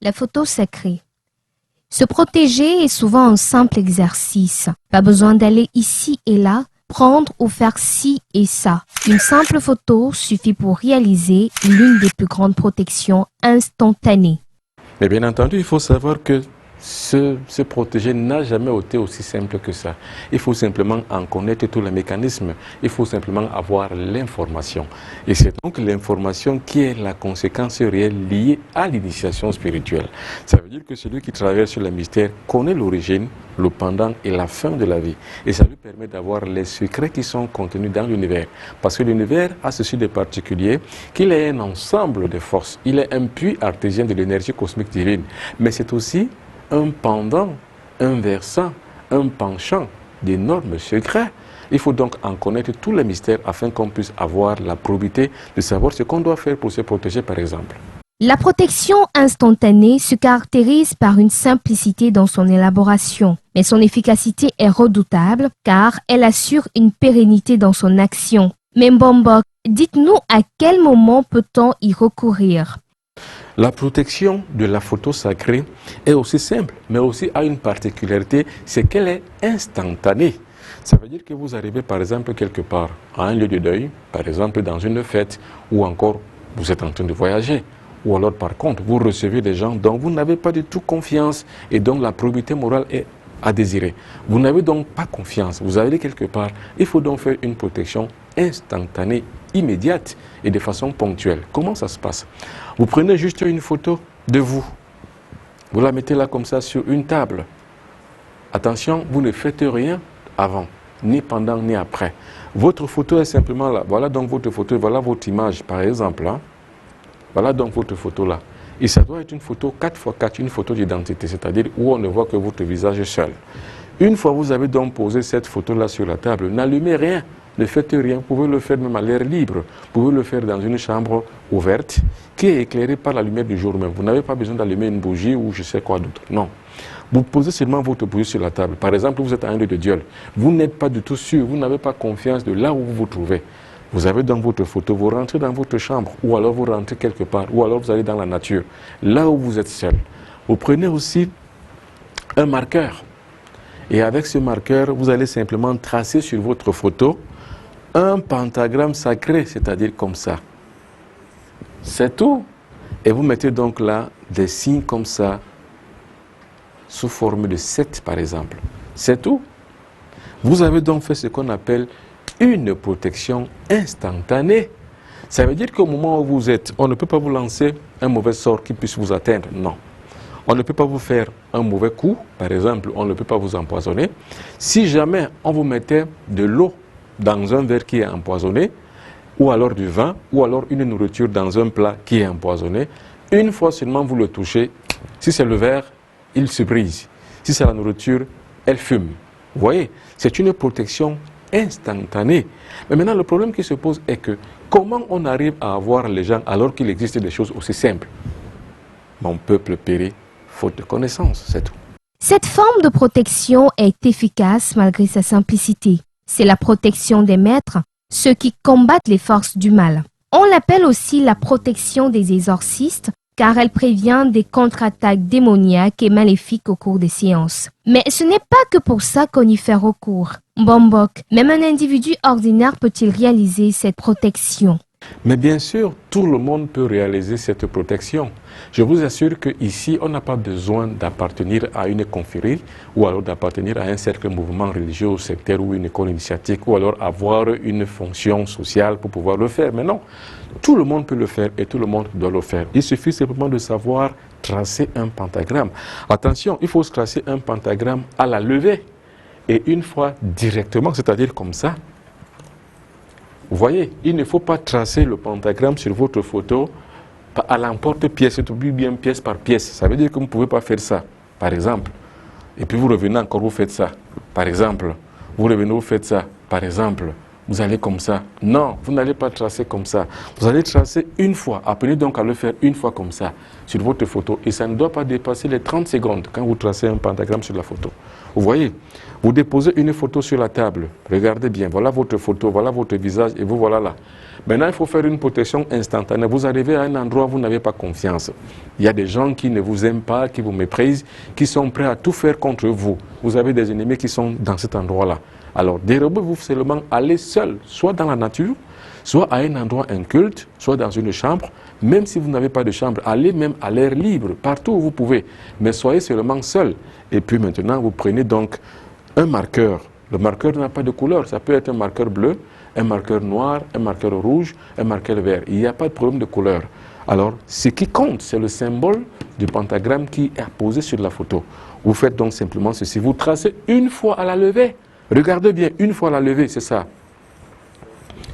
La photo sacrée. Se protéger est souvent un simple exercice. Pas besoin d'aller ici et là, prendre ou faire ci et ça. Une simple photo suffit pour réaliser l'une des plus grandes protections instantanées. Mais bien entendu, il faut savoir que se protéger n'a jamais été aussi simple que ça. Il faut simplement en connaître tous les mécanismes. Il faut simplement avoir l'information. Et c'est donc l'information qui est la conséquence réelle liée à l'initiation spirituelle. Ça veut dire que celui qui travaille sur le mystère connaît l'origine, le pendant et la fin de la vie. Et ça lui permet d'avoir les secrets qui sont contenus dans l'univers. Parce que l'univers a ceci de particulier qu'il est un ensemble de forces. Il est un puits artésien de l'énergie cosmique divine. Mais c'est aussi un pendant, un versant, un penchant d'énormes secrets. Il faut donc en connaître tous les mystères afin qu'on puisse avoir la probité de savoir ce qu'on doit faire pour se protéger, par exemple. La protection instantanée se caractérise par une simplicité dans son élaboration, mais son efficacité est redoutable car elle assure une pérennité dans son action. Mais Mbombok, dites-nous à quel moment peut-on y recourir? La protection de la photo sacrée est aussi simple, mais aussi a une particularité, c'est qu'elle est instantanée. Ça veut dire que vous arrivez par exemple quelque part, à un lieu de deuil, par exemple dans une fête, ou encore vous êtes en train de voyager, ou alors par contre vous recevez des gens dont vous n'avez pas du tout confiance et dont la probité morale est à désirer. Vous n'avez donc pas confiance, vous allez quelque part, il faut donc faire une protection instantanée, immédiate et de façon ponctuelle. Comment ça se passe? Vous prenez juste une photo de vous, vous la mettez là comme ça sur une table. Attention, vous ne faites rien avant, ni pendant, ni après. Votre photo est simplement là. Voilà donc votre photo, voilà votre image par exemple. Hein. Voilà donc votre photo là. Et ça doit être une photo 4x4, une photo d'identité, c'est-à-dire où on ne voit que votre visage seul. Une fois vous avez donc posé cette photo-là sur la table, n'allumez rien, ne faites rien, vous pouvez le faire même à l'air libre. Vous pouvez le faire dans une chambre ouverte qui est éclairée par la lumière du jour même. Vous n'avez pas besoin d'allumer une bougie ou je sais quoi d'autre, non. Vous posez seulement votre bougie sur la table. Par exemple, vous êtes à un lieu de Dieu. Vous n'êtes pas du tout sûr, vous n'avez pas confiance de là où vous vous trouvez. Vous avez dans votre photo, vous rentrez dans votre chambre, ou alors vous rentrez quelque part, ou alors vous allez dans la nature, là où vous êtes seul. Vous prenez aussi un marqueur. Et avec ce marqueur, vous allez simplement tracer sur votre photo un pentagramme sacré, c'est-à-dire comme ça. C'est tout. Et vous mettez donc là des signes comme ça, sous forme de 7 par exemple. C'est tout. Vous avez donc fait ce qu'on appelle une protection instantanée. Ça veut dire qu'au moment où vous êtes, on ne peut pas vous lancer un mauvais sort qui puisse vous atteindre, non. On ne peut pas vous faire un mauvais coup, par exemple, on ne peut pas vous empoisonner. Si jamais on vous mettait de l'eau dans un verre qui est empoisonné, ou alors du vin, ou alors une nourriture dans un plat qui est empoisonné, une fois seulement vous le touchez, si c'est le verre, il se brise. Si c'est la nourriture, elle fume. Vous voyez, c'est une protection instantanée. Mais maintenant, le problème qui se pose est que comment on arrive à avoir les gens alors qu'il existe des choses aussi simples? Mon peuple périt faute de connaissance, c'est tout. Cette forme de protection est efficace malgré sa simplicité. C'est la protection des maîtres, ceux qui combattent les forces du mal. On l'appelle aussi la protection des exorcistes, car elle prévient des contre-attaques démoniaques et maléfiques au cours des séances. Mais ce n'est pas que pour ça qu'on y fait recours. Mbombok, même un individu ordinaire peut-il réaliser cette protection? Mais bien sûr, tout le monde peut réaliser cette protection. Je vous assure qu'ici, on n'a pas besoin d'appartenir à une confrérie ou alors d'appartenir à un cercle mouvement religieux ou sectaire ou une école initiatique ou alors avoir une fonction sociale pour pouvoir le faire. Mais non, tout le monde peut le faire et tout le monde doit le faire. Il suffit simplement de savoir tracer un pentagramme. Attention, il faut se tracer un pentagramme à la levée et une fois directement, c'est-à-dire comme ça. Vous voyez, il ne faut pas tracer le pentagramme sur votre photo à l'emporte-pièce, c'est bien pièce par pièce. Ça veut dire que vous ne pouvez pas faire ça, par exemple. Et puis vous revenez encore, vous faites ça, par exemple. Vous revenez, vous faites ça, par exemple. vous allez comme ça. Non, vous n'allez pas tracer comme ça. Vous allez tracer une fois. Apprenez donc à le faire une fois comme ça sur votre photo. Et ça ne doit pas dépasser les 30 secondes quand vous tracez un pentagramme sur la photo. Vous voyez, vous déposez une photo sur la table. Regardez bien, voilà votre photo, voilà votre visage et vous voilà là. Maintenant, il faut faire une protection instantanée. Vous arrivez à un endroit où vous n'avez pas confiance. Il y a des gens qui ne vous aiment pas, qui vous méprisent, qui sont prêts à tout faire contre vous. Vous avez des ennemis qui sont dans cet endroit-là. Alors, dérobez-vous seulement, allez seul, soit dans la nature, soit à un endroit inculte, soit dans une chambre. Même si vous n'avez pas de chambre, allez même à l'air libre, partout où vous pouvez. Mais soyez seulement seul. Et puis maintenant, vous prenez donc un marqueur. Le marqueur n'a pas de couleur. Ça peut être un marqueur bleu, un marqueur noir, un marqueur rouge, un marqueur vert. Il n'y a pas de problème de couleur. Alors, ce qui compte, c'est le symbole du pentagramme qui est posé sur la photo. Vous faites donc simplement ceci. Vous tracez une fois à la levée. Regardez bien, une fois à la levée, c'est ça.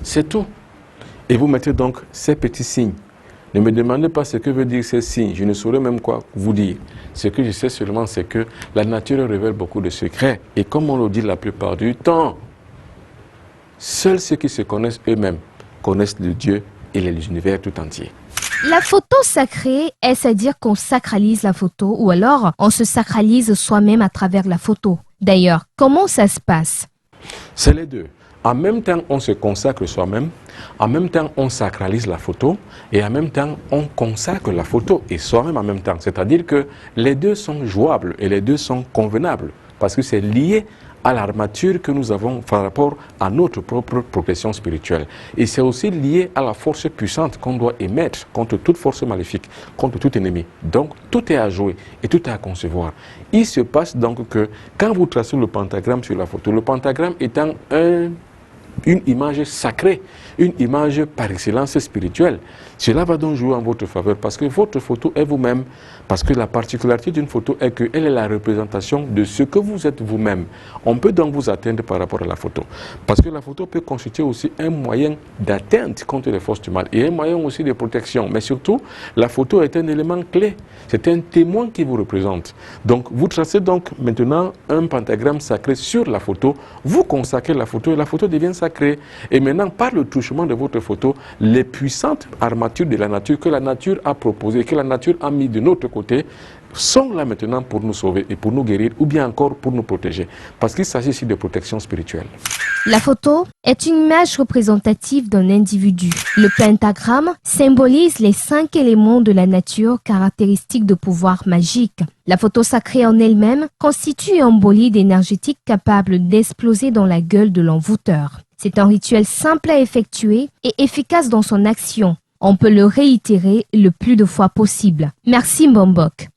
C'est tout. Et vous mettez donc ces petits signes. Ne me demandez pas ce que veut dire ces signes. Je ne saurais même quoi vous dire. Ce que je sais seulement, c'est que la nature révèle beaucoup de secrets. Et comme on le dit la plupart du temps, seuls ceux qui se connaissent eux-mêmes connaissent le Dieu et l'univers tout entier. La photo sacrée, est-ce à dire qu'on sacralise la photo ou alors on se sacralise soi-même à travers la photo? D'ailleurs, comment ça se passe? C'est les deux. En même temps, on se consacre soi-même, en même temps, on sacralise la photo, et en même temps, on consacre la photo et soi-même en même temps. C'est-à-dire que les deux sont jouables et les deux sont convenables, parce que c'est lié à l'armature que nous avons par rapport à notre propre progression spirituelle. Et c'est aussi lié à la force puissante qu'on doit émettre contre toute force maléfique, contre tout ennemi. Donc, tout est à jouer et tout est à concevoir. Il se passe donc que quand vous tracez le pentagramme sur la photo, le pentagramme étant une image sacrée, une image par excellence spirituelle. Cela va donc jouer en votre faveur parce que votre photo est vous-même. Parce que la particularité d'une photo est qu'elle est la représentation de ce que vous êtes vous-même. On peut donc vous atteindre par rapport à la photo. Parce que la photo peut constituer aussi un moyen d'atteinte contre les forces du mal et un moyen aussi de protection. Mais surtout, la photo est un élément clé. C'est un témoin qui vous représente. Donc, vous tracez donc maintenant un pentagramme sacré sur la photo. Vous consacrez la photo et la photo devient sacrée. Et maintenant, par le touchement de votre photo, les puissantes armatures de la nature que la nature a proposées, que la nature a mis de notre côté, sont là maintenant pour nous sauver et pour nous guérir ou bien encore pour nous protéger. Parce qu'il s'agit ici de protection spirituelle. La photo est une image représentative d'un individu. Le pentagramme symbolise les 5 éléments de la nature caractéristiques de pouvoir magique. La photo sacrée en elle-même constitue un bolide énergétique capable d'exploser dans la gueule de l'envoûteur. C'est un rituel simple à effectuer et efficace dans son action. On peut le réitérer le plus de fois possible. Merci Mbombok.